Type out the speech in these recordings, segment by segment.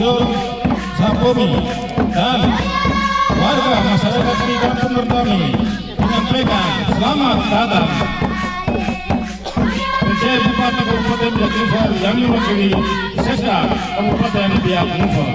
Insinyur Sapomi dan warga masyarakat di Kampung Nordami menyampaikan selamat datang. PJ Bupati Kabupaten Biak Numfor yang mewakili Sekda Kabupaten Biak Numfor.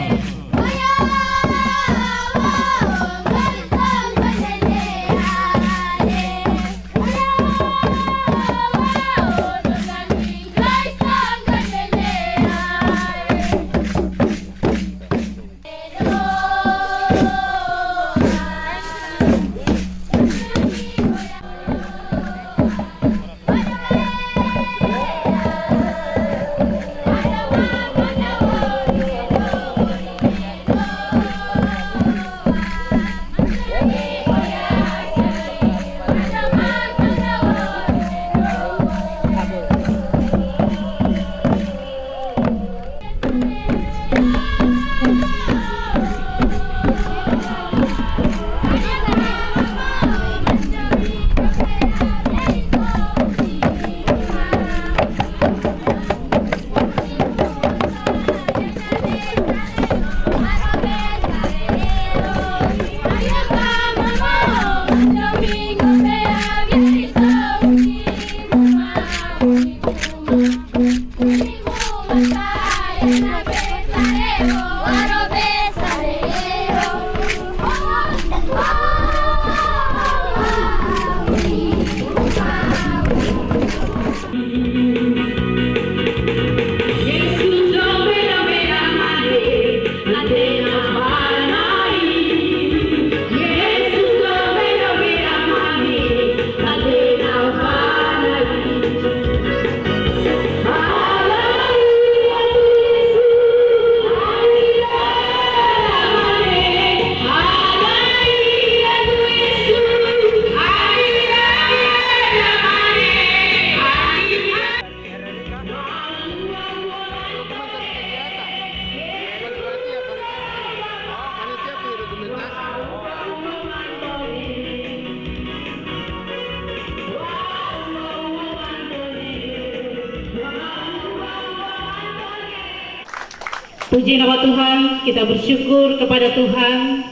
Puji nama Tuhan, kita bersyukur kepada Tuhan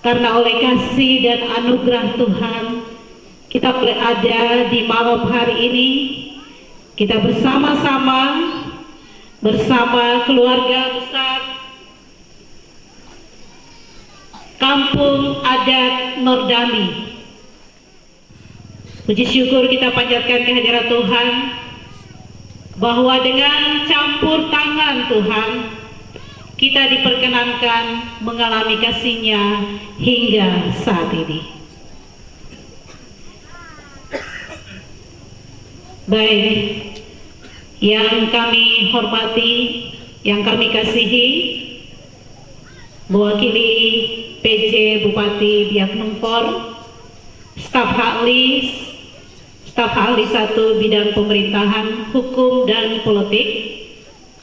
karena oleh kasih dan anugerah Tuhan kita berada di malam hari ini. Kita bersama-sama bersama keluarga besar Kampung Adat Nordami. Puji syukur kita panjatkan kehadirat Tuhan bahwa dengan campur tangan Tuhan kita diperkenankan mengalami kasih-Nya hingga saat ini. Baik, yang kami hormati, yang kami kasihi, mewakili PJ Bupati Biak Numfor, staf ahli 1 bidang pemerintahan, hukum dan politik,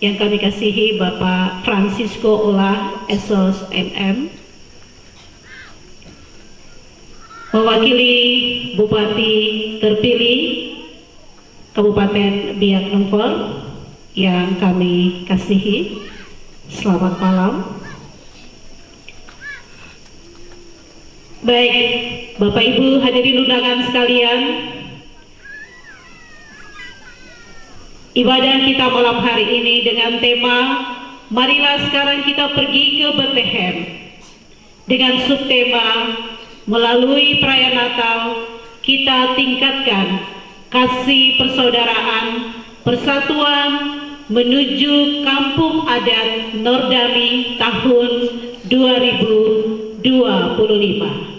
yang kami kasihi Bapak Francisco Olah Esos MM, mewakili Bupati terpilih Kabupaten Biak Numfor yang kami kasihi, selamat malam. Baik, Bapak Ibu hadirin undangan sekalian, ibadah kita malam hari ini dengan tema marilah sekarang kita pergi ke Bethlehem, dengan subtema melalui perayaan Natal kita tingkatkan kasih persaudaraan persatuan menuju Kampung Adat Nordami tahun 2025.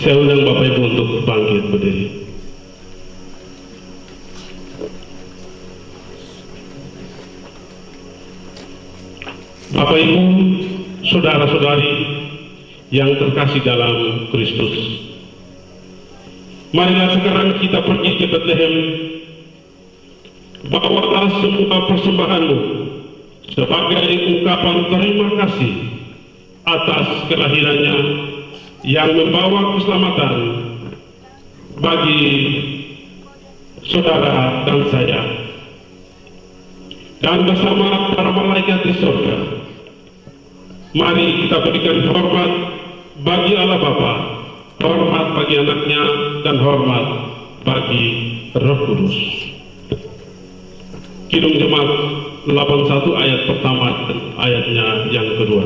Saya undang Bapak Ibu untuk bangkit berdiri. saudara-saudari yang terkasih dalam Kristus, marilah sekarang kita pergi ke Bethlehem. Bawalah semua persembahanmu sebagai ungkapan terima kasih atas kelahirannya yang membawa keselamatan bagi saudara dan saya. Dan bersama para malaikat di surga, mari kita berikan hormat bagi Allah Bapa, hormat bagi anaknya, dan hormat bagi Roh Kudus. Kidung Jemaat 81 ayat pertama dan ayatnya yang kedua.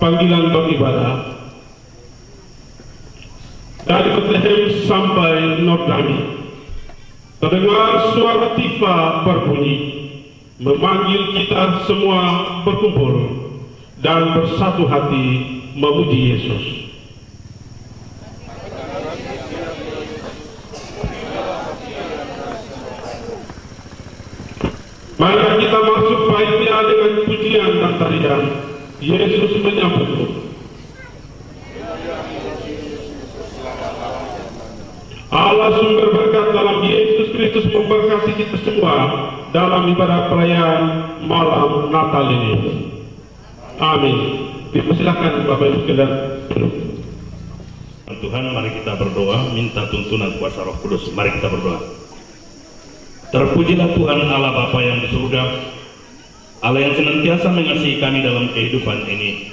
Panggilan beribadah dari Bethlehem sampai Nordani, terdengar suara tifa berbunyi, memanggil kita semua berkumpul dan bersatu hati memuji Yesus. Mari kita masuk baitnya dengan pujian dan tarian. Yesus menyambutmu. Allah sumber berkat dalam Yesus Kristus memberkati kita semua dalam ibadah perayaan malam Natal ini. Amin. Dipersilakan Bapak Ibu sekalian. Tuhan, mari kita berdoa, minta tuntunan kuasa Roh Kudus. Mari kita berdoa. Terpujilah Tuhan Allah Bapa yang di surga, Allah yang senantiasa mengasihi kami dalam kehidupan ini.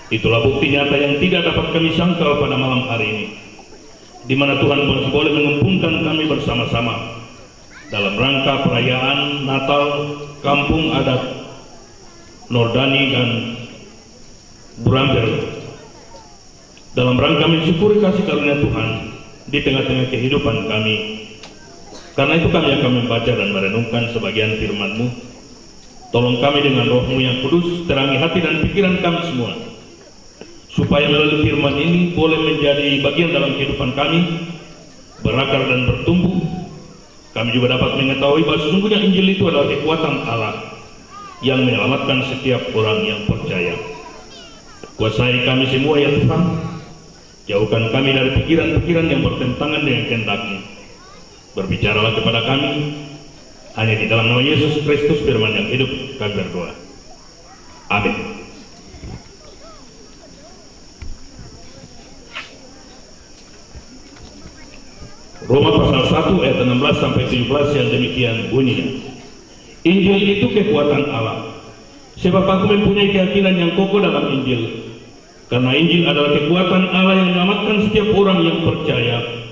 Itulah bukti nyata yang tidak dapat kami sangkal pada malam hari ini, di mana Tuhan boleh mengumpulkan kami bersama-sama dalam rangka perayaan Natal kampung adat Nordani dan Buramber, dalam rangka mensyukuri kasih karunia Tuhan di tengah-tengah kehidupan kami. Karena itu kami akan membaca dan merenungkan sebagian firman-Mu. Tolong kami dengan Roh-Mu yang kudus, terangi hati dan pikiran kami semua, supaya melalui firman ini boleh menjadi bagian dalam kehidupan kami, berakar dan bertumbuh. Kami juga dapat mengetahui bahwa sesungguhnya Injil itu adalah kekuatan Allah yang menyelamatkan setiap orang yang percaya. Kuasai kami semua ya Tuhan, jauhkan kami dari pikiran-pikiran yang bertentangan dengan kehendak-Mu. Berbicaralah kepada kami, hanya di dalam nama Yesus Kristus firman yang hidup kami berdoa. Amin. Roma pasal 1 ayat 16 sampai 17 yang demikian bunyinya. Injil itu kekuatan Allah. Sebab aku mempunyai keyakinan yang kokoh dalam Injil. Karena Injil adalah kekuatan Allah yang menyelamatkan setiap orang yang percaya.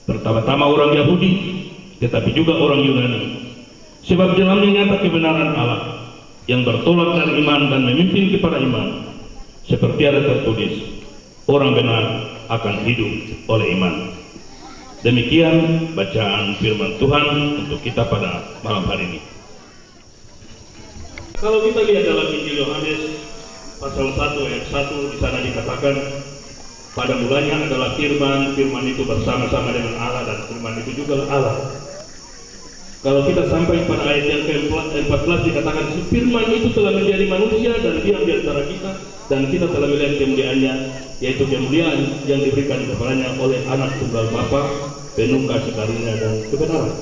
Pertama-tama orang Yahudi, tetapi juga orang Yunani. Sebab dalamnya nyata kebenaran Allah yang bertolak dari iman dan memimpin kepada iman. Seperti ada tertulis, orang benar akan hidup oleh iman. Demikian bacaan firman Tuhan untuk kita pada malam hari ini. Kalau kita lihat dalam Injil Yohanes pasal 1 ayat 1, di sana dikatakan pada mulanya adalah firman, firman itu bersama-sama dengan Allah dan firman itu juga Allah. Kalau kita sampai pada ayat yang ke-14 dikatakan firman itu telah menjadi manusia dan diam di antara kita, dan kita telah melihat kemuliaannya, yaitu kemuliaan yang diberikan kepadanya oleh Anak Tunggal Bapa, penuh kasih karunia dan kebenaran.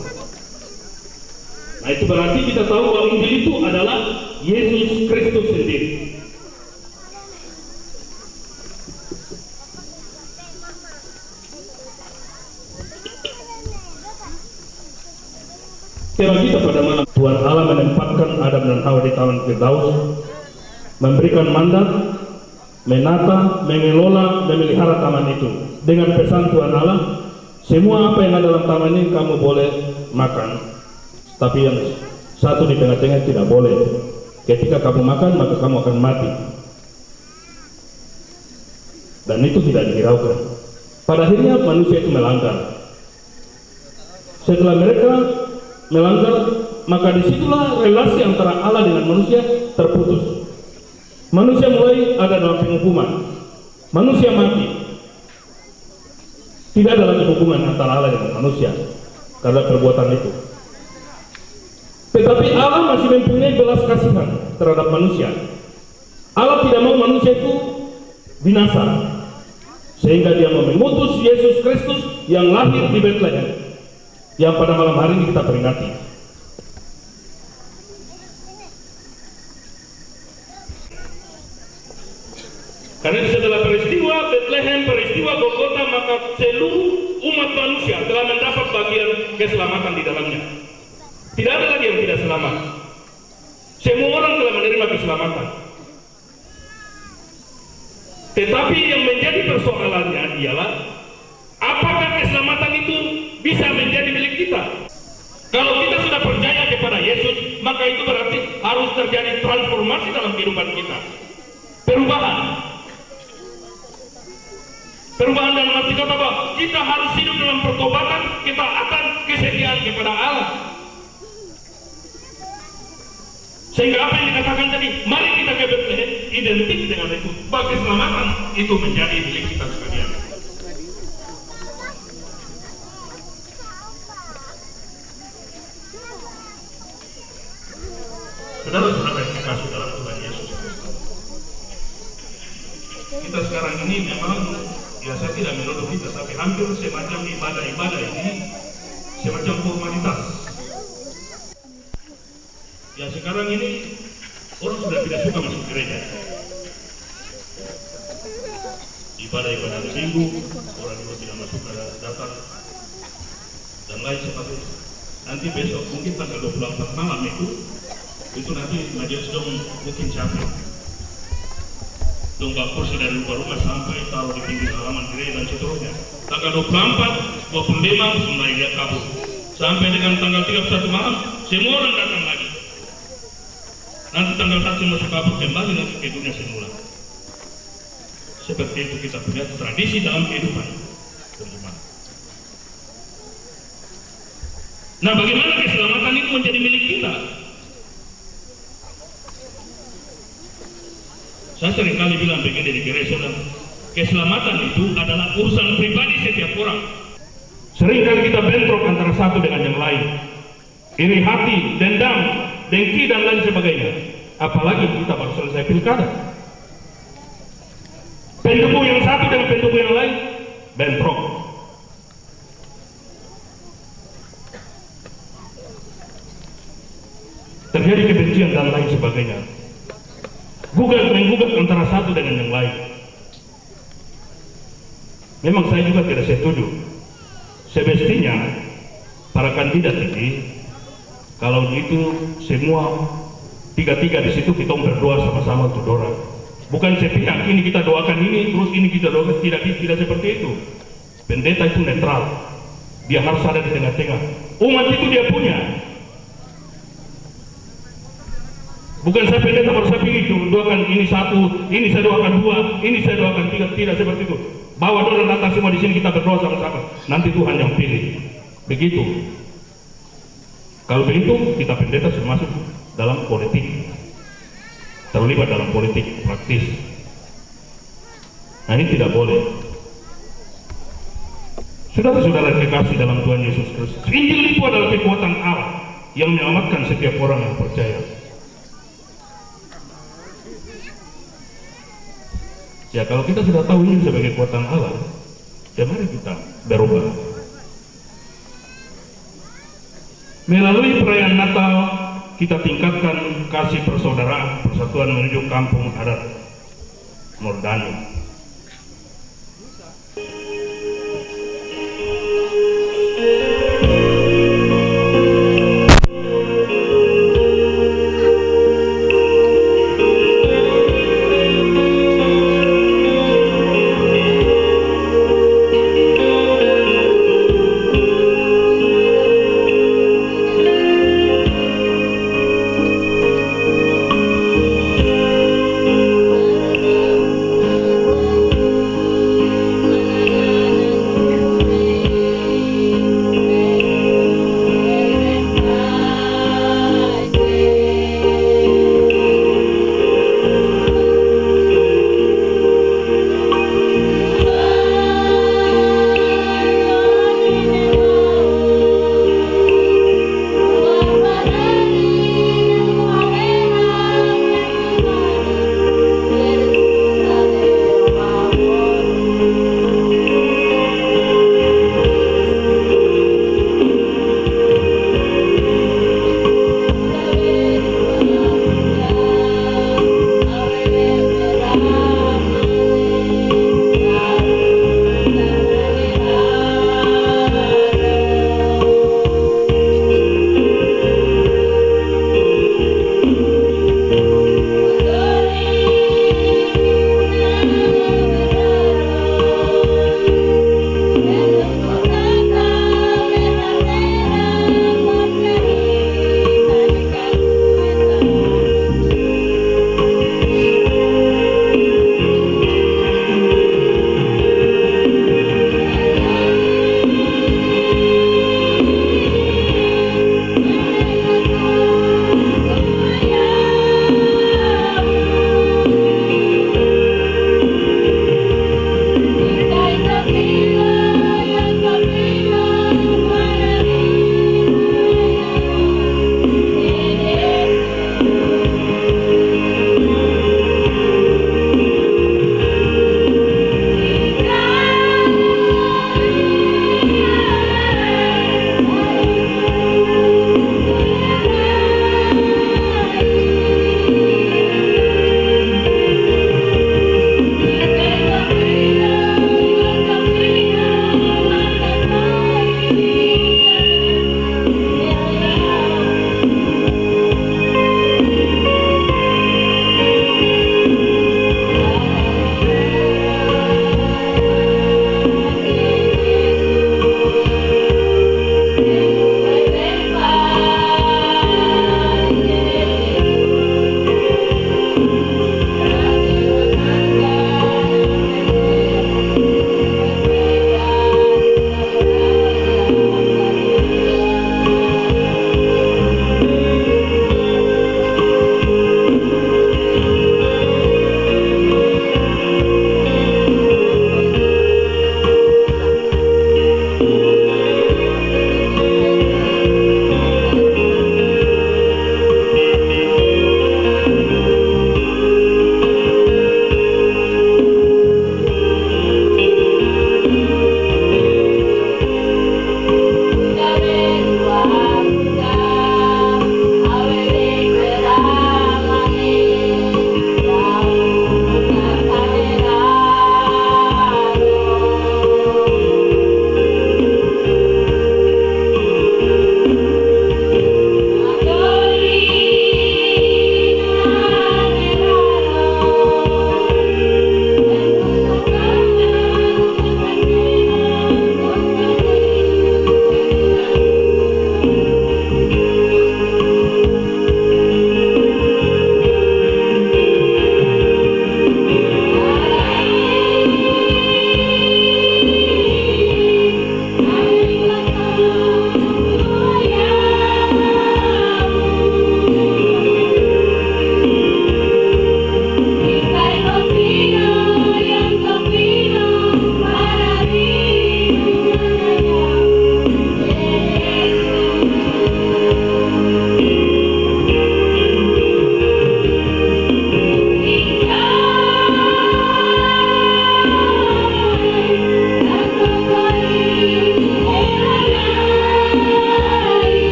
Nah, itu berarti kita tahu bahwa Injil itu adalah Yesus Kristus sendiri. Tema kita pada malam, Tuhan Allah menempatkan Adam dan Hawa di taman Firdaus, memberikan mandat, menata, mengelola, memelihara taman itu. Dengan pesan Tuhan Allah, semua apa yang ada dalam taman ini kamu boleh makan, tapi yang satu di tengah-tengah tidak boleh. Ketika kamu makan, maka kamu akan mati. Dan itu tidak dihiraukan. Pada akhirnya manusia itu melanggar. Setelah mereka melanggar, maka disitulah relasi antara Allah dengan manusia terputus. Manusia mulai ada dalam penghukuman. Manusia mati. Tidak ada lagi hubungan antara Allah dengan manusia karena perbuatan itu. Tetapi Allah masih mempunyai belas kasihan terhadap manusia. Allah tidak mau manusia itu binasa, sehingga Dia mau mengutus Yesus Kristus yang lahir di Bethlehem, yang pada malam hari ini kita peringati. Karena setelah peristiwa Bethlehem, peristiwa Golgota, maka seluruh umat manusia telah mendapat bagian keselamatan di dalamnya. Tidak ada lagi yang tidak selamat. Semua orang telah menerima keselamatan. Tetapi yang menjadi persoalannya ialah apakah keselamatan itu bisa menjadi milik kita? Kalau kita sudah percaya kepada Yesus, maka itu berarti harus terjadi transformasi dalam kehidupan kita. Perubahan dalam arti kata bahwa kita harus hidup dalam pertobatan, ketaatan, kesetiaan kepada Allah. Sehingga apa yang dikatakan tadi, mari kita ke Bethlehem, identik dengan itu. Bagi keselamatan itu menjadi milik kita sekalian. Saudara-saudara yang dikasihi dalam Tuhan Yesus Kristus, kita sekarang ini memang, ya saya tidak menuduh kita, tapi hampir semacam ibadah-ibadah ini semacam formalitas. Ya sekarang ini orang sudah tidak suka masuk gereja. Ibadah-ibadah minggu, orang juga tidak masuk datang dan lain sebagainya. Nanti besok mungkin tanggal 24 malam itu nanti majelis dong mungkin capek. Dong kursi dari rumah sampai taruh di pinggir halaman gereja dan seterusnya. Tanggal 24, 25 mulai dia kabur. Sampai dengan tanggal 31 malam, semua orang datang lagi. Nanti tanggal 1 masuk kabur kembali lagi ke dunia semula. Seperti itu kita punya tradisi dalam kehidupan. Nah, bagaimana keselamatan itu menjadi milik kita? Saya seringkali bilang begini di gereja, keselamatan itu adalah urusan pribadi setiap orang. Seringkali kita bentrok antara satu dengan yang lain, iri hati, dendam, dengki dan lain sebagainya. Apalagi kita baru selesai pilkada, pendukung yang satu dengan pendukung yang lain bentrok. Terjadi kebencian dan lain sebagainya. Menggugat antara satu dengan yang lain. Memang saya juga tidak setuju. Semestinya para kandidat ini, kalau itu semua tiga-tiga di situ kita berdoa sama-sama untuk dorang. Bukan sepihak, ini kita doakan ini, terus ini kita doakan, tidak seperti itu. Pendeta itu netral. Dia harus ada di tengah-tengah. Umat itu dia punya. Bukan saya pendeta baru saya pilih doakan ini satu, ini saya doakan dua, ini saya doakan tiga, tidak seperti itu. Bawa dorang datang semua di sini, kita berdoa sama-sama. Nanti Tuhan yang pilih. Begitu. Kalau begitu, kita pendeta sudah masuk dalam politik, terlibat dalam politik praktis. Nah, ini tidak boleh. Saudara-saudara kekasih dalam Tuhan Yesus Kristus, Injil itu adalah kekuatan Allah yang menyelamatkan setiap orang yang percaya. Ya, kalau kita sudah tahu ini sebagai kekuatan Allah, ya mari kita berubah. Melalui perayaan Natal, kita tingkatkan kasih persaudaraan, persatuan menuju kampung adat Mordani.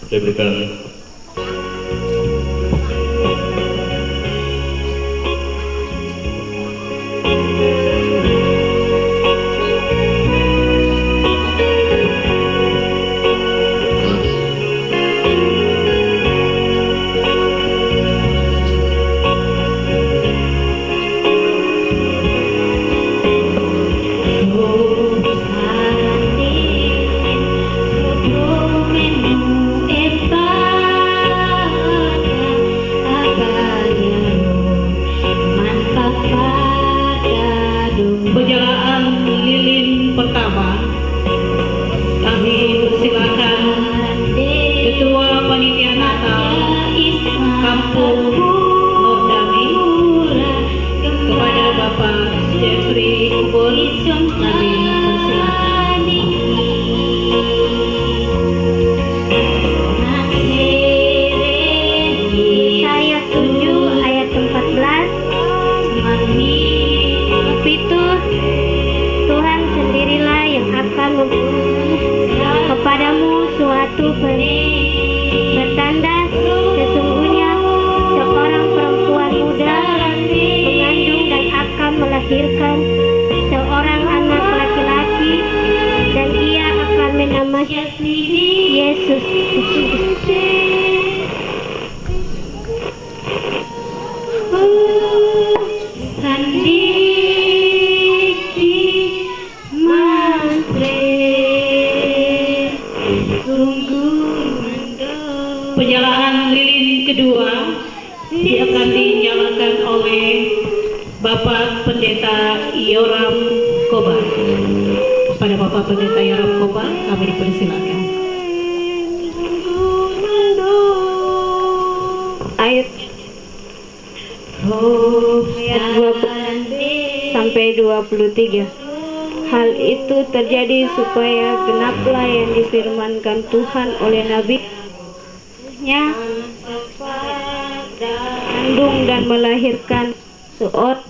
Saya berikan Penyalaan lilin pertama, kami persilakan Ketua Panitia Natal Kampung Nordami kepada Bapak Jeffrey Kubur, kami persilakan. Yesaya 7 ayat 14. Itu Tuhan sendirilah yang akan memberikan kepadamu suatu pertanda. Sesungguhnya seorang perempuan muda mengandung dan akan melahirkan seorang anak laki-laki, dan ia akan menamainya Yesus. Penyalaan lilin kedua akan dinyalakan oleh Bapak Pendeta Yoram Kobar. Kepada Bapak Pendeta Yoram Kobar kami dipersilakan. Ayat 20 sampai 23. Hal itu terjadi supaya genaplah yang difirmankan Tuhan oleh Nabi-Nya, mengandung dan melahirkan seorang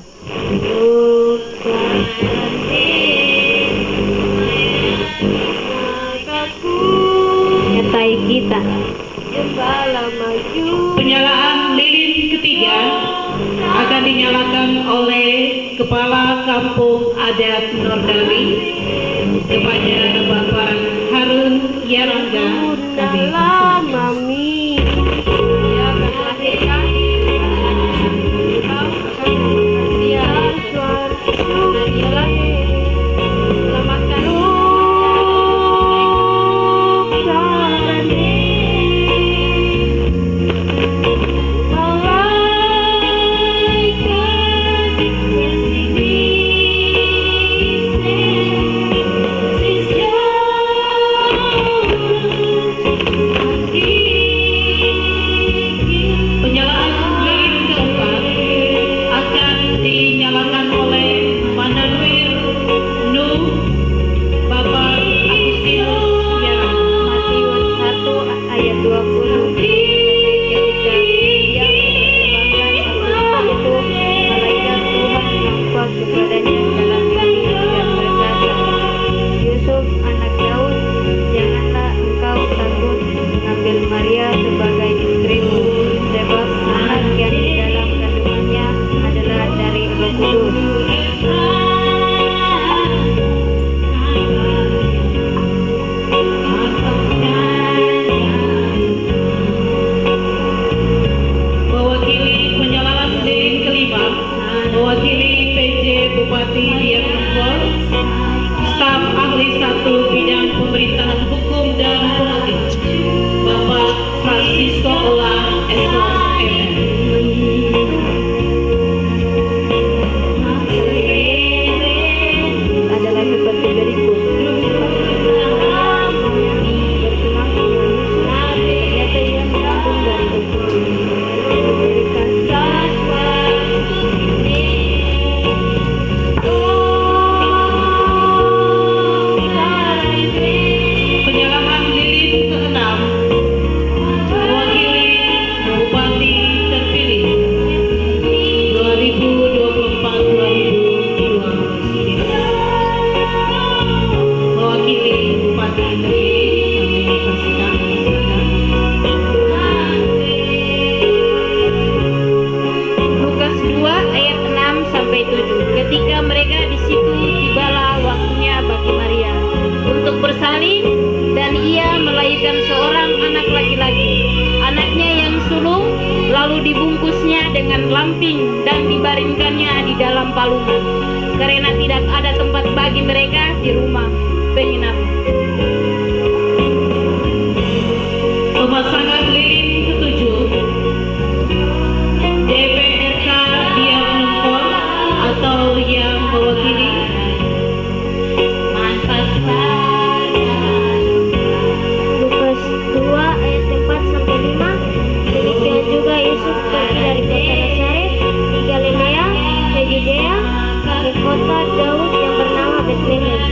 nyertai kita. Penyalaan lilin ketiga akan dinyalakan oleh Kepala Kampung Adat Nordami kepada Bapak Harun Yarangga. Kami persilakan. untuk bersalin, dan ia melahirkan seorang anak laki-laki. Anaknya yang sulung lalu dibungkusnya dengan lamping dan dibaringkannya di dalam palungan, karena tidak ada tempat bagi mereka di rumah penginapan. Pemasangan lilin ketujuh, DPRK Dian Nempol atau yang mewakili Lukas 2 ayat 4-5. Demikian juga Yusuf pergi dari kota Nazaret di Galilea ke Yudea ke kota Daud yang bernama Betlehem,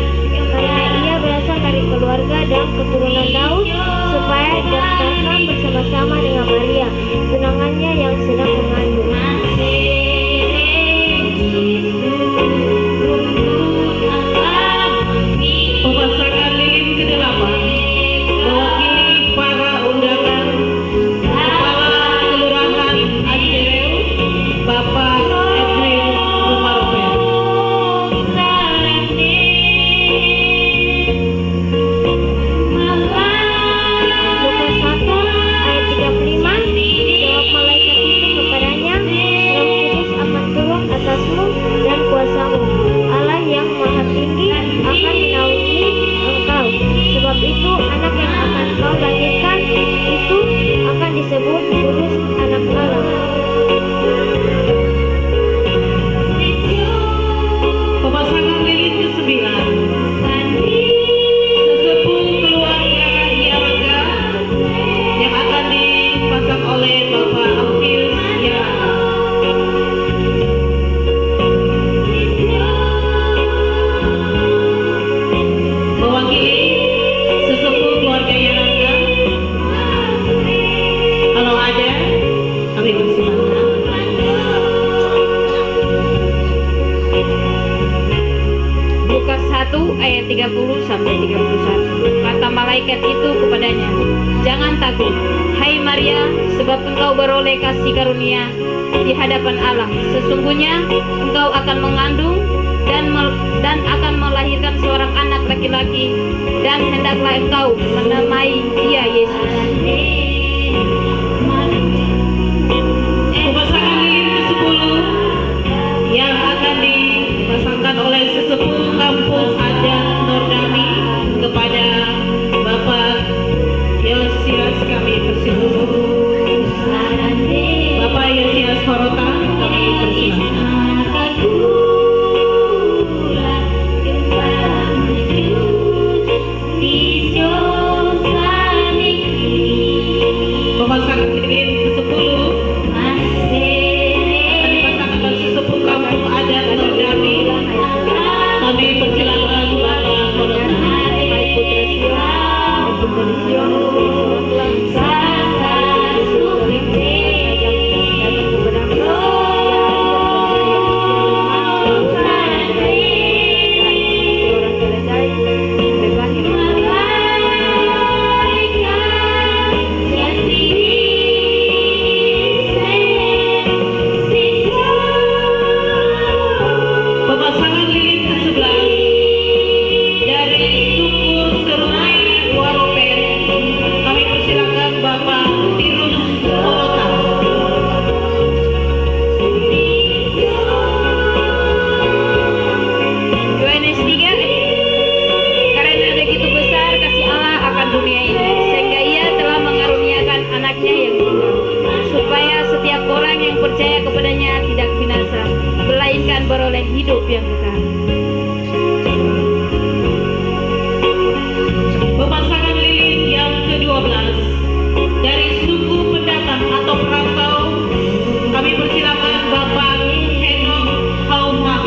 karena ia berasal dari keluarga dan keturunan Daud, supaya didaftarkan bersama-sama dengan Maria, tunangannya yang sedang mengandung. pemasangan lilin ke-8, mewakili para undangan Kepala Kelurahan Ajereu, Bapak Edwin Rumaropen. Lukas 1 ayat 35. Jawab malaikat itu kepadanya, Roh Kudus akan turun atasmu dan kuasamu Allah yang Maha Tinggi akan menaungi engkau. Sebab itu anak yang akan kau lahirkan itu akan disebut Kudus, anak Allah. Pemasangan lilin ke-9, sesepuh keluarga Yaraga yang akan dipasang oleh Bapak Alfius Yaraga. Mewakili sesepuh keluarga Yaraga, kalau ada kami persilakan. Lukas 1 ayat 30-31. Kata malaikat itu kepadanya, jangan takut, hai Maria, sebab engkau beroleh kasih karunia di hadapan Allah. Sesungguhnya engkau akan mengandung dan akan melahirkan seorang anak laki-laki, dan hendaklah engkau menamai dia Yesus. Pemasangan lilin ke-10 yang akan dipasangkan oleh sesepuh kampus Adat Nordani kepada Bapak Yosias, kami persilakan. Bapak Yosias Horota, kami persilakan. Pemasangan lilin ke-10 akan dipasangkan oleh sesepuh kampung adat Nordani. Kami persilakan Bapak Horota. Hai putra Sion, putra Sion, Pemasangan lilin ke-11 dari suku Seruni Waropen. Kami persilakan Bapak Tirus Horota. Yohanes 3. Karena begitu besar kasih Allah akan dunia ini, sehingga ia telah mengaruniakan anaknya yang tunggal, supaya setiap orang yang percaya kepadanya tidak binasa, melainkan beroleh hidup yang kekal. Pemasangan lilin yang ke-12 dari suku pendatang atau perantau. Kami persilakan Bapak Henok Haumang.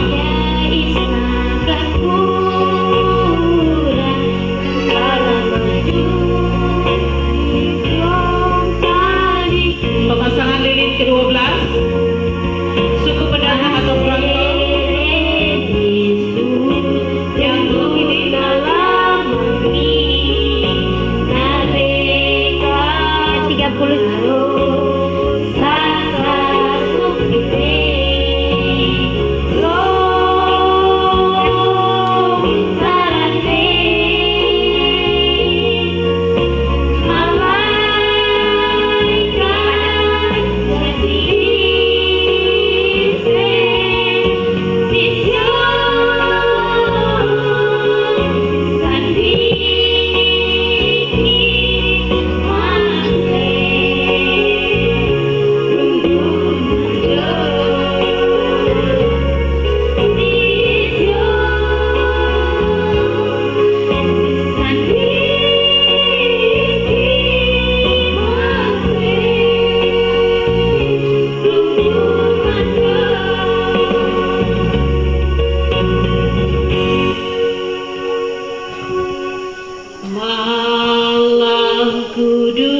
Pemasangan lilin ke-12 suku pendatang atau perantau. Kudus